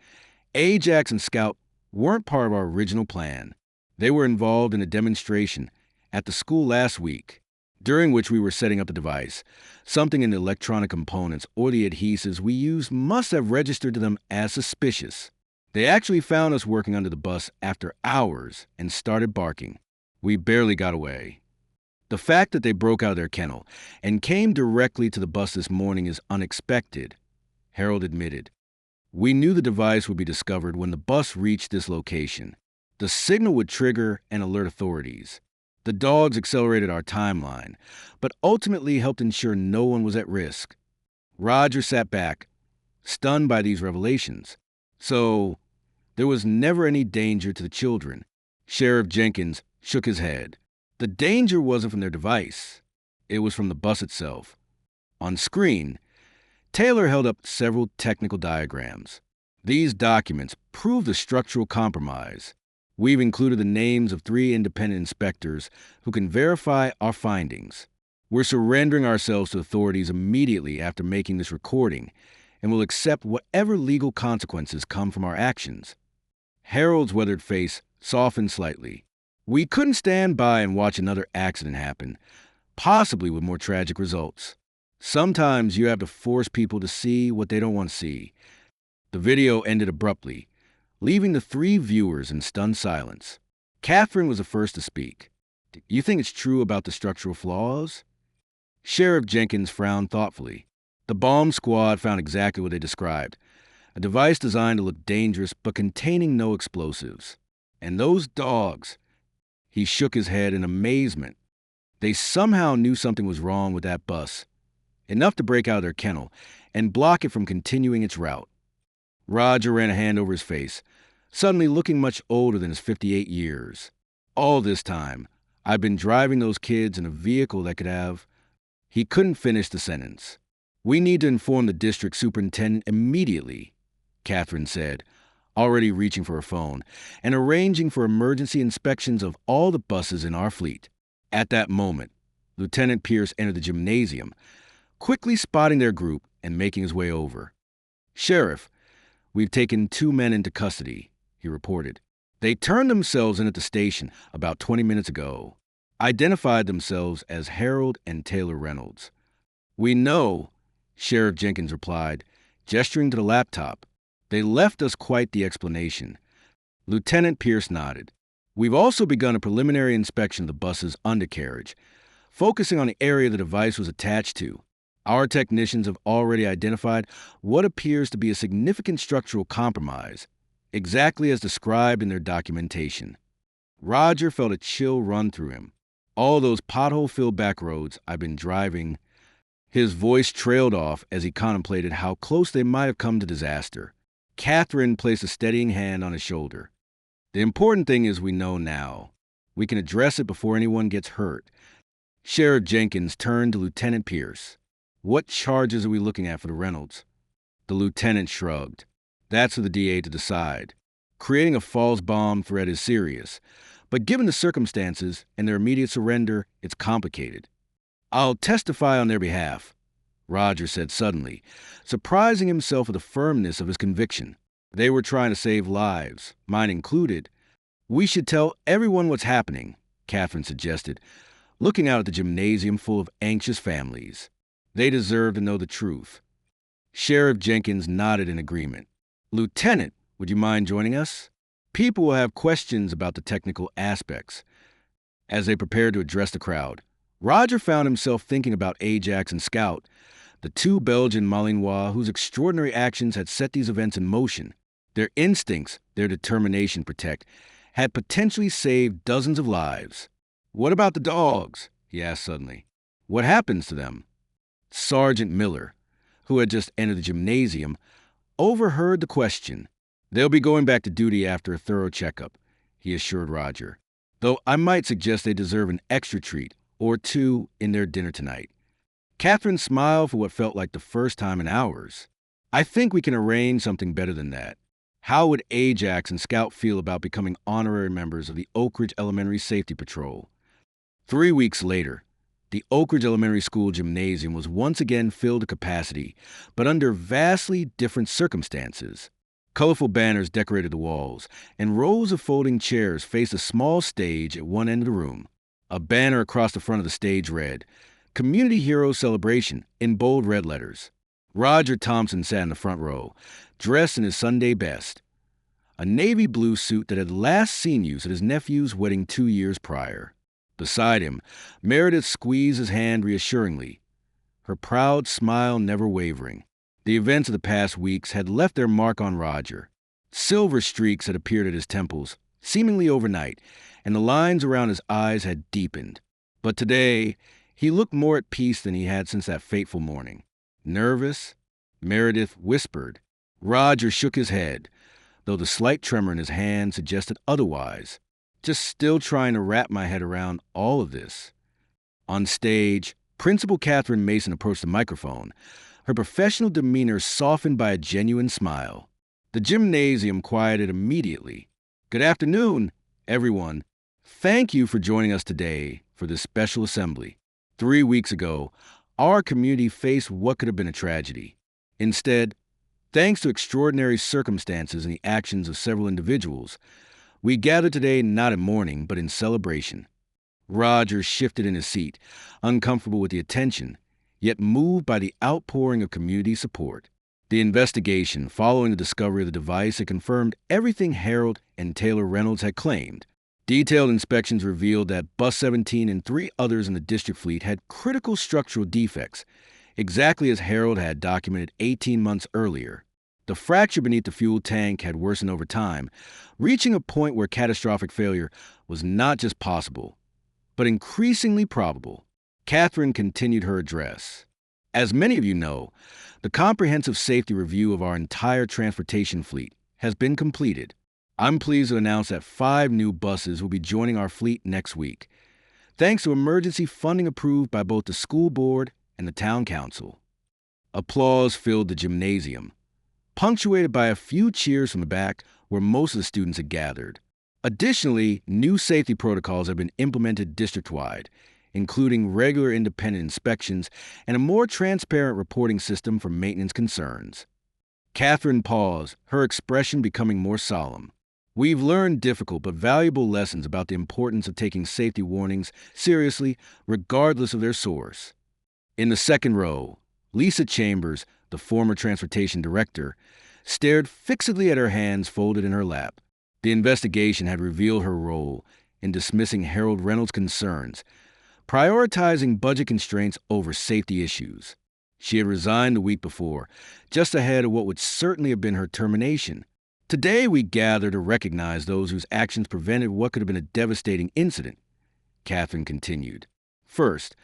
[SPEAKER 1] Ajax and Scout weren't part of our original plan. They were involved in a demonstration at the school last week, during which we were setting up the device. Something in the electronic components or the adhesives we used must have registered to them as suspicious. They actually found us working under the bus after hours and started barking. We barely got away. The fact that they broke out of their kennel and came directly to the bus this morning is unexpected, Harold admitted. We knew the device would be discovered when the bus reached this location. The signal would trigger and alert authorities. The dogs accelerated our timeline, but ultimately helped ensure no one was at risk. Roger sat back, stunned by these revelations. So, there was never any danger to the children. Sheriff Jenkins shook his head. The danger wasn't from their device. It was from the bus itself. On screen, Taylor held up several technical diagrams. These documents prove the structural compromise. We've included the names of 3 independent inspectors who can verify our findings. We're surrendering ourselves to authorities immediately after making this recording, and will accept whatever legal consequences come from our actions. Harold's weathered face softened slightly. We couldn't stand by and watch another accident happen, possibly with more tragic results. Sometimes you have to force people to see what they don't want to see. The video ended abruptly, leaving the 3 viewers in stunned silence. Catherine was the first to speak. Do you think it's true about the structural flaws? Sheriff Jenkins frowned thoughtfully. The bomb squad found exactly what they described. A device designed to look dangerous but containing no explosives. And those dogs, he shook his head in amazement. They somehow knew something was wrong with that bus, enough to break out of their kennel and block it from continuing its route. Roger ran a hand over his face, suddenly looking much older than his 58 years. All this time, I've been driving those kids in a vehicle that could have. He couldn't finish the sentence. We need to inform the district superintendent immediately, Catherine said, already reaching for her phone, and arranging for emergency inspections of all the buses in our fleet. At that moment, Lieutenant Pierce entered the gymnasium, quickly spotting their group and making his way over. "Sheriff, we've taken 2 men into custody," he reported. "They turned themselves in at the station about 20 minutes ago. Identified themselves as Harold and Taylor Reynolds." "We know," Sheriff Jenkins replied, gesturing to the laptop. "They left us quite the explanation." Lieutenant Pierce nodded. "We've also begun a preliminary inspection of the bus's undercarriage, focusing on the area the device was attached to. Our technicians have already identified what appears to be a significant structural compromise, exactly as described in their documentation." Roger felt a chill run through him. All those pothole-filled back roads I've been driving. His voice trailed off as he contemplated how close they might have come to disaster. Catherine placed a steadying hand on his shoulder. "The important thing is we know now. We can address it before anyone gets hurt." Sheriff Jenkins turned to Lieutenant Pierce. "What charges are we looking at for the Reynolds?" The lieutenant shrugged. "That's for the DA to decide. Creating a false bomb threat is serious, but given the circumstances and their immediate surrender, it's complicated." "I'll testify on their behalf," Roger said suddenly, surprising himself at the firmness of his conviction. "They were trying to save lives, mine included." "We should tell everyone what's happening," Catherine suggested, looking out at the gymnasium full of anxious families. "They deserve to know the truth." Sheriff Jenkins nodded in agreement. "Lieutenant, would you mind joining us? People will have questions about the technical aspects." As they prepared to address the crowd, Roger found himself thinking about Ajax and Scout, the 2 Belgian Malinois whose extraordinary actions had set these events in motion. Their instincts, their determination to protect, had potentially saved dozens of lives. "What about the dogs?" he asked suddenly. "What happens to them?" Sergeant Miller, who had just entered the gymnasium, overheard the question. "They'll be going back to duty after a thorough checkup," he assured Roger. "Though I might suggest they deserve an extra treat or two in their dinner tonight." Catherine smiled for what felt like the first time in hours. "I think we can arrange something better than that. How would Ajax and Scout feel about becoming honorary members of the Oak Ridge Elementary Safety Patrol?" 3 weeks later, the Oak Ridge Elementary School gymnasium was once again filled to capacity, but under vastly different circumstances. Colorful banners decorated the walls, and rows of folding chairs faced a small stage at one end of the room. A banner across the front of the stage read, "Community Hero Celebration," in bold red letters. Roger Thompson sat in the front row, dressed in his Sunday best, a navy blue suit that had last seen use at his nephew's wedding 2 years prior. Beside him, Meredith squeezed his hand reassuringly, her proud smile never wavering. The events of the past weeks had left their mark on Roger. Silver streaks had appeared at his temples, seemingly overnight, and the lines around his eyes had deepened. But today, he looked more at peace than he had since that fateful morning. "Nervous?" Meredith whispered. Roger shook his head, though the slight tremor in his hand suggested otherwise. "Just still trying to wrap my head around all of this." On stage, Principal Catherine Mason approached the microphone, her professional demeanor softened by a genuine smile. The gymnasium quieted immediately. "Good afternoon, everyone. Thank you for joining us today for this special assembly. 3 weeks ago, our community faced what could have been a tragedy. Instead, thanks to extraordinary circumstances and the actions of several individuals, we gather today not in mourning, but in celebration." Roger shifted in his seat, uncomfortable with the attention, yet moved by the outpouring of community support. The investigation following the discovery of the device had confirmed everything Harold and Taylor Reynolds had claimed. Detailed inspections revealed that Bus 17 and 3 others in the district fleet had critical structural defects, exactly as Harold had documented 18 months earlier. The fracture beneath the fuel tank had worsened over time, reaching a point where catastrophic failure was not just possible, but increasingly probable. Catherine continued her address. "As many of you know, the comprehensive safety review of our entire transportation fleet has been completed. I'm pleased to announce that 5 new buses will be joining our fleet next week, thanks to emergency funding approved by both the school board and the town council. Applause filled the gymnasium, punctuated by a few cheers from the back where most of the students had gathered. Additionally, new safety protocols have been implemented district-wide, including regular independent inspections and a more transparent reporting system for maintenance concerns. Catherine paused, her expression becoming more solemn. We've learned difficult but valuable lessons about the importance of taking safety warnings seriously, regardless of their source. In the second row, Lisa Chambers, the former transportation director, stared fixedly at her hands folded in her lap. The investigation had revealed her role in dismissing Harold Reynolds' concerns, prioritizing budget constraints over safety issues. She had resigned the week before, just ahead of what would certainly have been her termination. Today we gather to recognize those whose actions prevented what could have been a devastating incident, Catherine continued. First,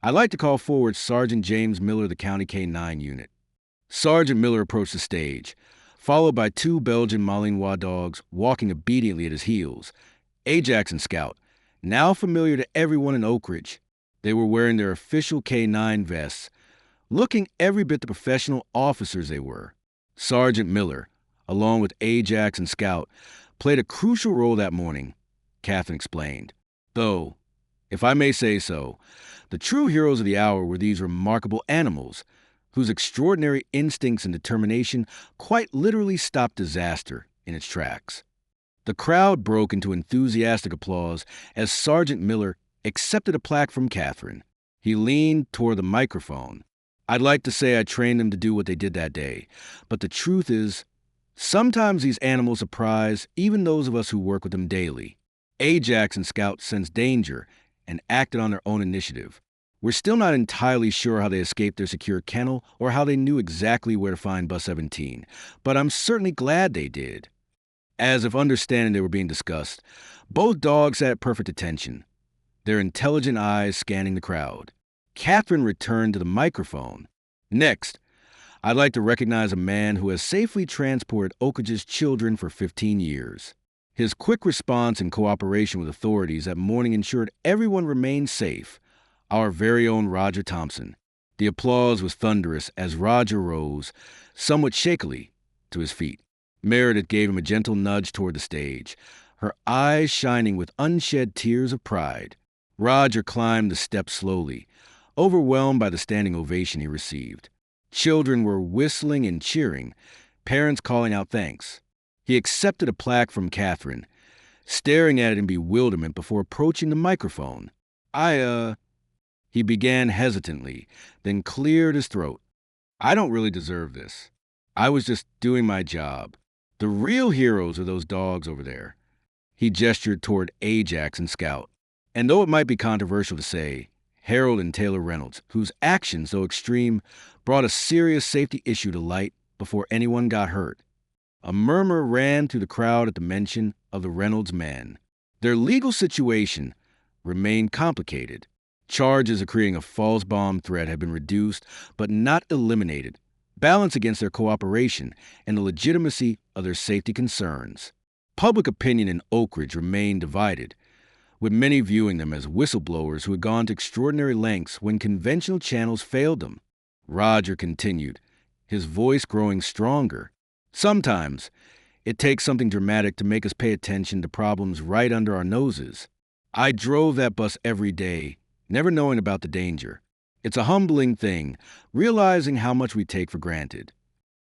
[SPEAKER 1] I'd like to call forward Sergeant James Miller of the County K-9 unit. Sergeant Miller approached the stage, followed by 2 Belgian Malinois dogs walking obediently at his heels. Ajax and Scout, now familiar to everyone in Oak Ridge. They were wearing their official K-9 vests, looking every bit the professional officers they were. Sergeant Miller, along with Ajax and Scout, played a crucial role that morning, Catherine explained. Though, if I may say so, the true heroes of the hour were these remarkable animals, whose extraordinary instincts and determination quite literally stopped disaster in its tracks. The crowd broke into enthusiastic applause as Sergeant Miller accepted a plaque from Catherine. He leaned toward the microphone. I'd like to say I trained them to do what they did that day, but the truth is, sometimes these animals surprise even those of us who work with them daily. Ajax and Scout sensed danger and acted on their own initiative. We're still not entirely sure how they escaped their secure kennel or how they knew exactly where to find Bus 17, but I'm certainly glad they did. As if understanding they were being discussed, both dogs sat at perfect attention, their intelligent eyes scanning the crowd. Catherine returned to the microphone. Next, I'd like to recognize a man who has safely transported Oak Ridge's children for 15 years. His quick response and cooperation with authorities that morning ensured everyone remained safe. Our very own Roger Thompson. The applause was thunderous as Roger rose, somewhat shakily, to his feet. Meredith gave him a gentle nudge toward the stage, her eyes shining with unshed tears of pride. Roger climbed the steps slowly, overwhelmed by the standing ovation he received. Children were whistling and cheering, parents calling out thanks. He accepted a plaque from Catherine, staring at it in bewilderment before approaching the microphone. He began hesitantly, then cleared his throat. I don't really deserve this. I was just doing my job. The real heroes are those dogs over there. He gestured toward Ajax and Scout. And though it might be controversial to say, Harold and Taylor Reynolds, whose actions, though extreme, brought a serious safety issue to light before anyone got hurt. A murmur ran through the crowd at the mention of the Reynolds men. Their legal situation remained complicated. Charges of creating a false bomb threat had been reduced, but not eliminated, balanced against their cooperation and the legitimacy of their safety concerns. Public opinion in Oak Ridge remained divided, with many viewing them as whistleblowers who had gone to extraordinary lengths when conventional channels failed them. Roger continued, his voice growing stronger. Sometimes, it takes something dramatic to make us pay attention to problems right under our noses. I drove that bus every day, never knowing about the danger. It's a humbling thing, realizing how much we take for granted.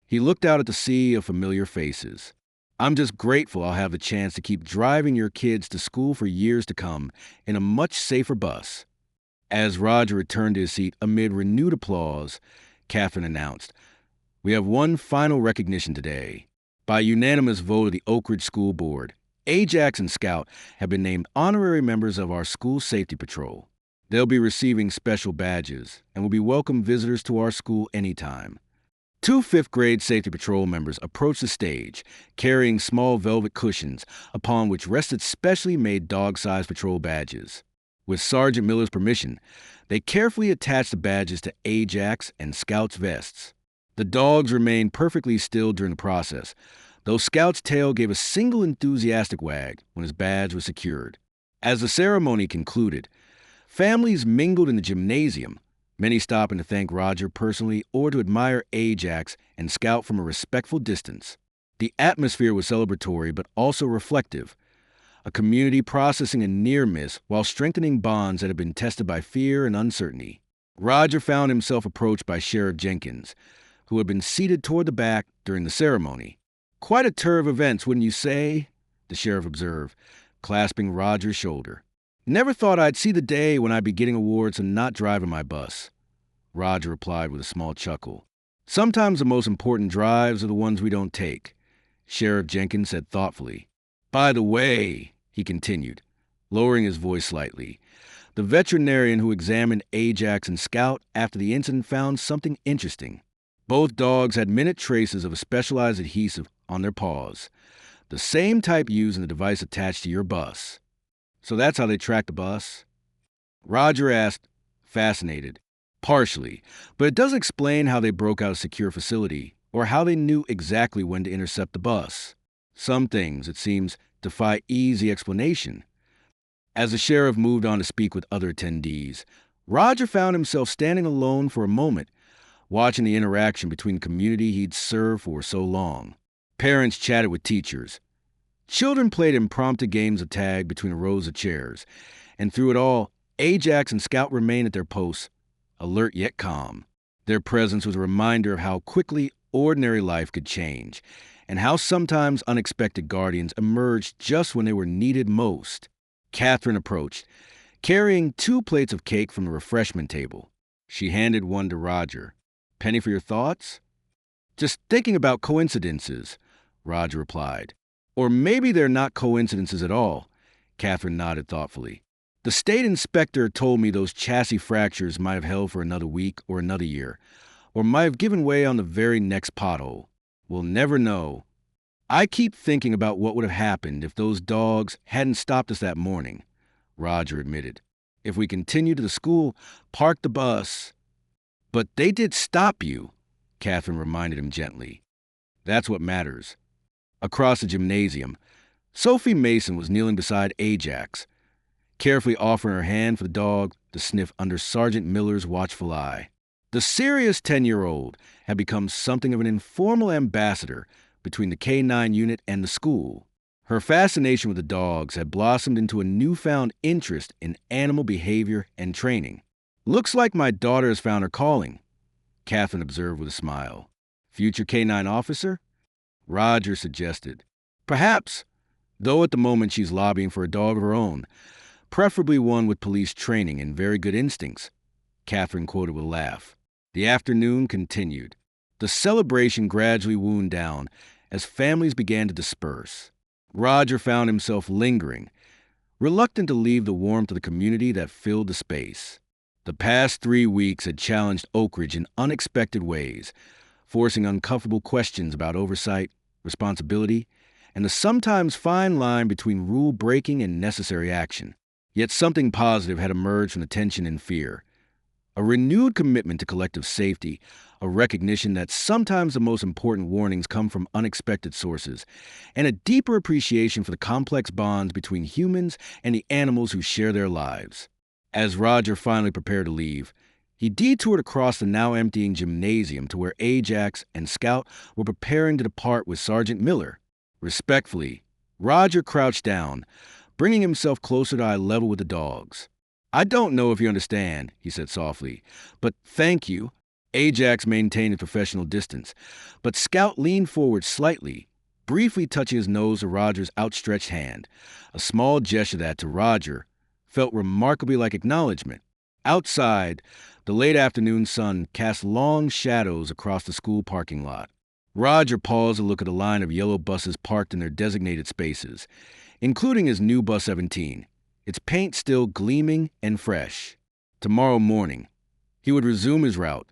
[SPEAKER 1] He looked out at the sea of familiar faces. I'm just grateful I'll have the chance to keep driving your kids to school for years to come in a much safer bus. As Roger returned to his seat amid renewed applause, Catherine announced, we have one final recognition today. By unanimous vote of the Oak Ridge School Board, Ajax and Scout have been named honorary members of our school safety patrol. They'll be receiving special badges and will be welcome visitors to our school anytime. 2 fifth-grade safety patrol members approached the stage, carrying small velvet cushions upon which rested specially made dog-sized patrol badges. With Sergeant Miller's permission, they carefully attached the badges to Ajax and Scout's vests. The dogs remained perfectly still during the process, though Scout's tail gave a single enthusiastic wag when his badge was secured. As the ceremony concluded, families mingled in the gymnasium, many stopping to thank Roger personally or to admire Ajax and Scout from a respectful distance. The atmosphere was celebratory but also reflective, a community processing a near miss while strengthening bonds that had been tested by fear and uncertainty. Roger found himself approached by Sheriff Jenkins, who had been seated toward the back during the ceremony. "Quite a tour of events, wouldn't you say?" the sheriff observed, clasping Roger's shoulder. "Never thought I'd see the day when I'd be getting awards and not driving my bus," Roger replied with a small chuckle. "Sometimes the most important drives are the ones we don't take," Sheriff Jenkins said thoughtfully. "By the way," he continued, lowering his voice slightly, "the veterinarian who examined Ajax and Scout after the incident found something interesting. Both dogs had minute traces of a specialized adhesive on their paws, the same type used in the device attached to your bus." "So that's how they tracked the bus?" Roger asked, fascinated. "Partially, but it doesn't explain how they broke out a secure facility or how they knew exactly when to intercept the bus. Some things, it seems, defy easy explanation." As the sheriff moved on to speak with other attendees, Roger found himself standing alone for a moment, watching the interaction between the community he'd served for so long. Parents chatted with teachers. Children played impromptu games of tag between rows of chairs, and through it all, Ajax and Scout remained at their posts, alert yet calm. Their presence was a reminder of how quickly ordinary life could change, and how sometimes unexpected guardians emerged just when they were needed most. Catherine approached, carrying 2 plates of cake from the refreshment table. She handed one to Roger. "Penny for your thoughts?" "Just thinking about coincidences," Roger replied. "Or maybe they're not coincidences at all," Catherine nodded thoughtfully. "The state inspector told me those chassis fractures might have held for another week or another year, or might have given way on the very next pothole. We'll never know. I keep thinking about what would have happened if those dogs hadn't stopped us that morning," Roger admitted. "If we continued to the school, parked the bus—" "But they did stop you," Catherine reminded him gently. "That's what matters." Across the gymnasium, Sophie Mason was kneeling beside Ajax, carefully offering her hand for the dog to sniff under Sergeant Miller's watchful eye. The serious 10-year-old had become something of an informal ambassador between the K-9 unit and the school. Her fascination with the dogs had blossomed into a newfound interest in animal behavior and training. "Looks like my daughter has found her calling," Catherine observed with a smile. "Future K-9 officer?" Roger suggested. "Perhaps, though at the moment she's lobbying for a dog of her own, preferably one with police training and very good instincts," Catherine quoted with a laugh. The afternoon continued. The celebration gradually wound down as families began to disperse. Roger found himself lingering, reluctant to leave the warmth of the community that filled the space. The past 3 weeks had challenged Oak Ridge in unexpected ways, forcing uncomfortable questions about oversight, responsibility, and the sometimes fine line between rule-breaking and necessary action. Yet something positive had emerged from the tension and fear. A renewed commitment to collective safety, a recognition that sometimes the most important warnings come from unexpected sources, and a deeper appreciation for the complex bonds between humans and the animals who share their lives. As Roger finally prepared to leave, he detoured across the now emptying gymnasium to where Ajax and Scout were preparing to depart with Sergeant Miller. Respectfully, Roger crouched down, bringing himself closer to eye level with the dogs. "I don't know if you understand," he said softly, "but thank you." Ajax maintained a professional distance, but Scout leaned forward slightly, briefly touching his nose to Roger's outstretched hand, a small gesture that, to Roger, felt remarkably like acknowledgement. Outside, the late afternoon sun cast long shadows across the school parking lot. Roger paused to look at a line of yellow buses parked in their designated spaces, including his new Bus 17, its paint still gleaming and fresh. Tomorrow morning, he would resume his route,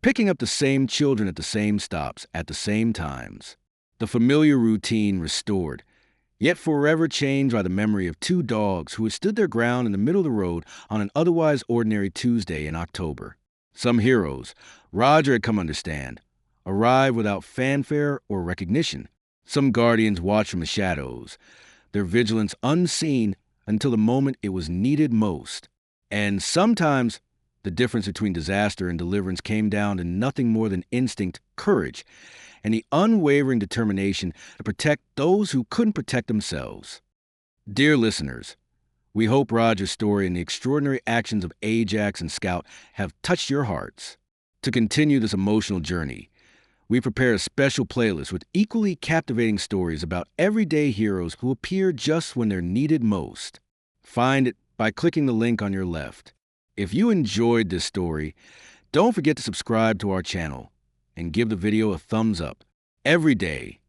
[SPEAKER 1] picking up the same children at the same stops at the same times. The familiar routine restored, yet forever changed by the memory of 2 dogs who had stood their ground in the middle of the road on an otherwise ordinary Tuesday in October. Some heroes, Roger had come to understand, arrived without fanfare or recognition. Some guardians watched from the shadows, their vigilance unseen until the moment it was needed most. And sometimes the difference between disaster and deliverance came down to nothing more than instinct, courage, and the unwavering determination to protect those who couldn't protect themselves. Dear listeners, we hope Roger's story and the extraordinary actions of Ajax and Scout have touched your hearts. To continue this emotional journey, we prepare a special playlist with equally captivating stories about everyday heroes who appear just when they're needed most. Find it by clicking the link on your left. If you enjoyed this story, don't forget to subscribe to our channel and give the video a thumbs up. Every day,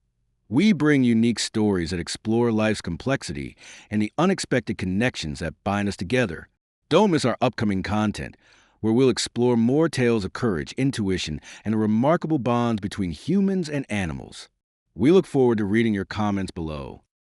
[SPEAKER 1] we bring unique stories that explore life's complexity and the unexpected connections that bind us together. Don't miss our upcoming content, where we'll explore more tales of courage, intuition, and the remarkable bonds between humans and animals. We look forward to reading your comments below.